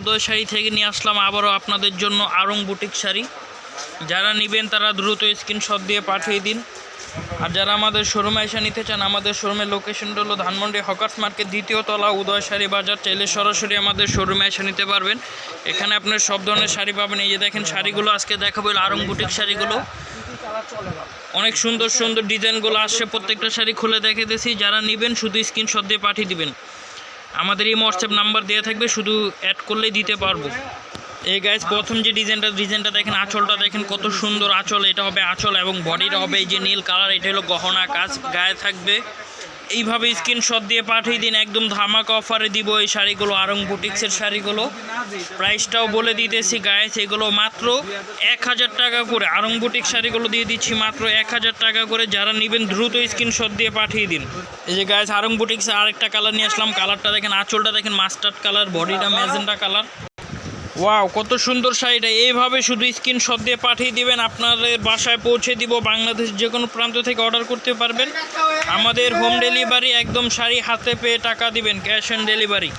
উদয় শাড়ি থেকে নিয়ে আসলাম আবারও আপনাদের জন্য আড়ং বুটিক শাড়ি। যারা নেবেন তারা দ্রুত স্ক্রিনশট দিয়ে পাঠিয়ে দিন। আর যারা আমাদের শোরুমে এসে নিতে চান, আমাদের শোরুমের লোকেশনটা হলো ধানমন্ডি হকার্স মার্কেট দ্বিতীয় তলা, উদয় শাড়ি বাজার। চাইলে সরাসরি আমাদের শোরুমে এসে নিতে পারবেন। এখানে আপনার সব ধরনের শাড়ি পাবেন। এই যে দেখেন শাড়িগুলো আজকে দেখাবো, আড়ং বুটিক শাড়িগুলো অনেক সুন্দর সুন্দর ডিজাইনগুলো আসছে। প্রত্যেকটা শাড়ি খুলে দেখে দিয়েছি। যারা নেবেন শুধু স্ক্রিনশট দিয়ে পাঠিয়ে দিবেন। আমাদের এই হোয়াটসঅ্যাপ নাম্বার দেওয়া থাকবে, শুধু অ্যাড করলেই দিতে পারবো। এই গাইজ প্রথম যে ডিজাইনটা দেখেন, আঁচলটা দেখেন কত সুন্দর আঁচল। এটা হবে আঁচল এবং বডিটা হবে এই যে নীল কালার। এটা হলো গহনা কাজ, গায়ে থাকবে। এইভাবে স্ক্রিনশট দিয়ে পাঠিয়ে দিন। একদম ধামাকা অফারে দিব এই শাড়িগুলো, আড়ং বুটিক্সের শাড়িগুলো। প্রাইসটাও বলে দিতেছি গাইজ, এগুলো মাত্র 1000 টাকা করে। আড়ং বুটিক শাড়িগুলো দিয়ে দিচ্ছি মাত্র 1000 টাকা করে। যারা নেবেন দ্রুত স্ক্রিনশট দিয়ে পাঠিয়ে দিন। এই যে গাইজ আড়ং বুটিক্সে আরেকটা কালার নিয়ে আসলাম। কালারটা দেখেন, আঁচলটা দেখেন মাস্টার্ড কালার, বডিটা ম্যাজেন্টা কালার। ওয়াও, কত সুন্দর শাড়িটা। এইভাবে শুধু স্ক্রিনশট দিয়ে পাঠিয়ে দিবেন, আপনাদের বাসায় পৌঁছে দিব। বাংলাদেশ যে কোনো প্রান্ত থেকে অর্ডার করতে পারবেন। আমাদের হোম ডেলিভারি, একদম শাড়ি হাতে পেয়ে টাকা দিবেন, cash on delivery.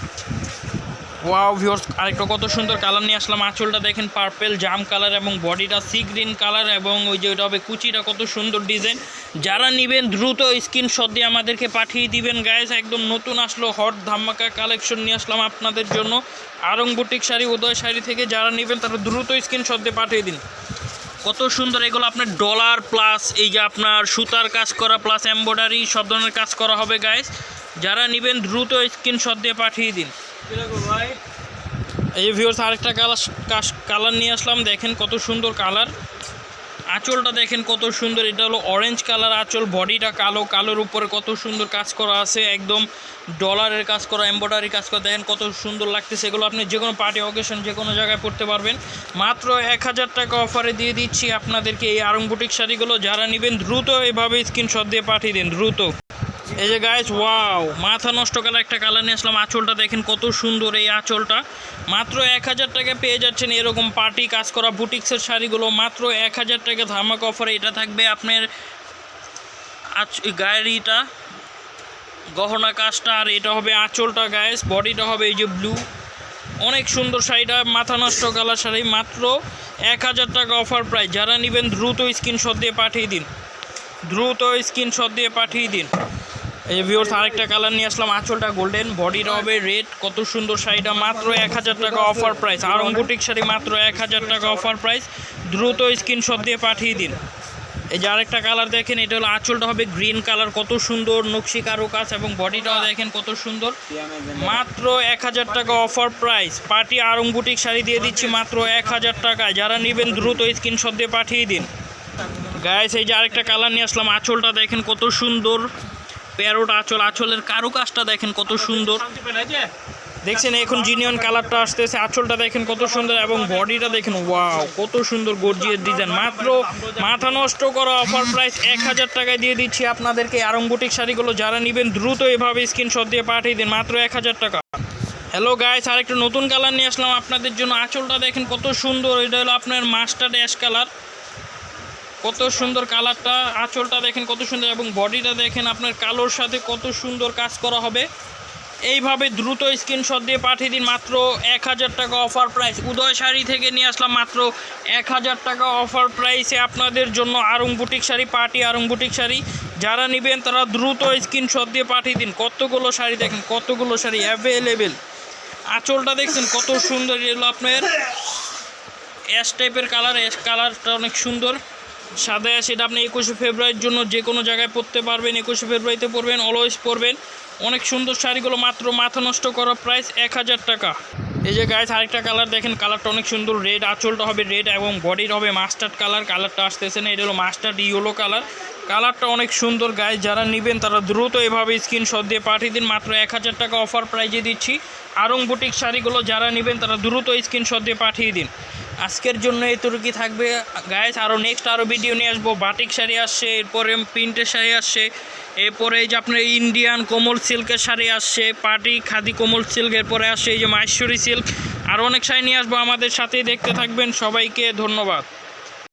Wow viewers, আরেকটা কত সুন্দর কালার নিয়ে আসলাম। আঁচলটা দেখেন পার্পেল জাম কালার এবং বডিটা সি গ্রিন কালার এবং ওই যে ওটা হবে কুচিটা, কত সুন্দর ডিজাইন। যারা নেবেন দ্রুত স্ক্রিনশট দিয়ে আমাদেরকে পাঠিয়ে দিবেন গাইস। একদম নতুন আসলো হট ধামাকা কালেকশন নিয়ে আসলাম আপনাদের জন্য আড়ং বুটিক শাড়ি, উদয় শাড়ি থেকে। যারা নেবেন তারা দ্রুত স্ক্রিনশট দিয়ে পাঠিয়ে দিন। কত সুন্দর এগুলো, আপনার ডলার প্লাস এই যে আপনার সুতার কাজ করা প্লাস এমব্রয়ডারি সব ধরনের কাজ করা হবে গাইস। যারা নেবেন দ্রুত স্ক্রিনশট দিয়ে পাঠিয়ে দিন। এই ভিউয়ার্স আরেকটা কালার নিয়ে আসলাম। দেখেন কত সুন্দর কালার। আঁচলটা দেখেন কত সুন্দর। এটা হলো অরেঞ্জ কালার আঁচল, বডিটা কালো, কালোর উপরে কত সুন্দর কাজ করা আছে। একদম ডলারের কাজ করা, এমব্রয়ডারি কাজ করা। দেখেন কত সুন্দর লাগতেছে। এগুলো আপনি যে কোনো পার্টি অকেশন যে কোনো জায়গায় পড়তে পারবেন। মাত্র 1000 টাকা অফারে দিয়ে দিচ্ছি আপনাদেরকে এই আড়ং বুটিক শাড়িগুলো। যারা নেবেন দ্রুত এভাবে স্ক্রিনশট দিয়ে পাঠিয়ে দিন দ্রুত। এই যে গাইস ওয়াও, মাথা নষ্ট কালার একটা কালার নিয়ে আসলাম। আঁচলটা দেখেন কত সুন্দর। এই আঁচলটা মাত্র 1000 টাকা পেয়ে যাচ্ছেন এরকম পার্টি কাজ করা বুটিক্সের শাড়িগুলো মাত্র 1000 টাকা ধামাকা অফারে। এটা থাকবে আপনার গায়েরিটা গহনা কাজটা, আর এটা হবে আঁচলটা গাইস। বডিটা হবে এই যে ব্লু, অনেক সুন্দর শাড়িটা। মাথা নষ্ট কালার শাড়ি, মাত্র 1000 টাকা অফার প্রাইস। যারা নেবেন দ্রুত স্ক্রিনশট দিয়ে পাঠিয়ে দিন, দ্রুত স্ক্রিনশট দিয়ে পাঠিয়ে দিন। এই ভিউয়ার্স আরেকটা কালার নিয়ে আসলাম। আঁচলটা গোল্ডেন, বডিটা হবে রেড। কত সুন্দর শাড়িটা, মাত্র 1000 টাকা অফার প্রাইস। আড়ং বুটিক শাড়ি মাত্র 1000 টাকা অফার প্রাইস। দ্রুত স্ক্রিনশট দিয়ে পাঠিয়ে দিন। এই যে আরেকটা কালার দেখেন, এটা হলো আঁচলটা হবে গ্রিন কালার, কত সুন্দর নকশি কারু কাজ এবং বডিটাও দেখেন কত সুন্দর। মাত্র 1000 টাকা অফার প্রাইস। পার্টি আড়ং বুটিক শাড়ি দিয়ে দিচ্ছি মাত্র 1000 টাকায়। যারা নেবেন দ্রুত স্ক্রিনশট দিয়ে পাঠিয়ে দিন গাইস। এই যে আরেকটা কালার নিয়ে আসলাম। আঁচলটা দেখেন কত সুন্দর, প্যারোট আঁচল। আঁচলের কারুকাজটা দেখেন কত সুন্দর। দেখছেন এখন জিনিয়ন কালারটা আসতেছে। আঁচলটা দেখেন কত সুন্দর এবং বডিটা দেখেন ওয়াও, কত সুন্দর গর্জিয়াস ডিজাইন। মাত্র মাথা নষ্ট করা অফার প্রাইস 1000 টাকায় দিয়ে দিচ্ছি আপনাদেরকে আড়ং বুটিক শাড়িগুলো। যারা নেবেন দ্রুত এভাবে স্ক্রিনশট দিয়ে পাঠিয়ে দিন, মাত্র 1000 টাকা। হ্যালো গাইস, আরেকটা নতুন কালার নিয়ে আসলাম আপনাদের জন্য। আঁচলটা দেখেন কত সুন্দর। এটা হলো আপনার মাস্টার্ড অ্যাশ কালার, কত সুন্দর কালারটা। আঁচলটা দেখেন কত সুন্দর এবং বডিটা দেখেন আপনার কালোর সাথে কত সুন্দর কাজ করা হবে। এইভাবে দ্রুত স্ক্রিনশট দিয়ে পাঠিয়ে দিন, মাত্র 1000 টাকা অফার প্রাইস। উদয় শাড়ি থেকে নিয়ে আসলাম মাত্র 1000 টাকা অফার প্রাইসে আপনাদের জন্য আড়ং বুটিক শাড়ি, পার্টি আড়ং বুটিক শাড়ি। যারা নেবেন তারা দ্রুত স্ক্রিনশট দিয়ে পাঠিয়ে দিন। কতগুলো শাড়ি দেখেন, কতগুলো শাড়ি অ্যাভেলেবেল। আঁচলটা দেখছেন কত সুন্দর। এগুলো আপনার অ্যাশ টাইপের কালার, অ্যাশ কালারটা অনেক সুন্দর। সাদা সেটা আপনি 21শে ফেব্রুয়ারির জন্য যে কোনো জায়গায় পরতে পারবেন। 21শে ফেব্রুয়ারিতে পরবেন, অলওয়েজ পরবেন। অনেক সুন্দর শাড়িগুলো, মাত্র মাথা নষ্ট করা প্রাইস 1000 টাকা। এই যে গাইস আরেকটা কালার দেখেন, কালারটা অনেক সুন্দর রেড। আঁচলটা হবে রেড এবং বডির হবে মাস্টার্ড কালার। কালারটা আসতেছে না, এটা হলো মাস্টার্ড ইয়েলো কালার। কালারটা অনেক সুন্দর গাইস। যারা নেবেন তারা দ্রুত এভাবে স্ক্রিনশট দিয়ে পাঠিয়ে দিন, মাত্র 1000 টাকা অফার প্রাইজে দিচ্ছি আড়ং বুটিক শাড়িগুলো। যারা নেবেন তারা দ্রুত স্ক্রিনশট দিয়ে পাঠিয়ে দিন। আজকের জন্য এতটুকুই থাকবে গাইস। নেক্সট আরও ভিডিও নিয়ে আসবো। বাটিক শাড়ি আসছে, এরপরে প্রিন্টের শাড়ি আসছে, এরপরে এই যে আপনার ইন্ডিয়ান কোমল সিল্কের শাড়ি আসছে, পার্টি খাদি কোমল সিল্ক, এরপরে আসছে এই যে মাহেশ্বরী সিল্ক। আরও অনেক শাড়ি নিয়ে আসবো, আমাদের সাথেই দেখতে থাকবেন। সবাইকে ধন্যবাদ।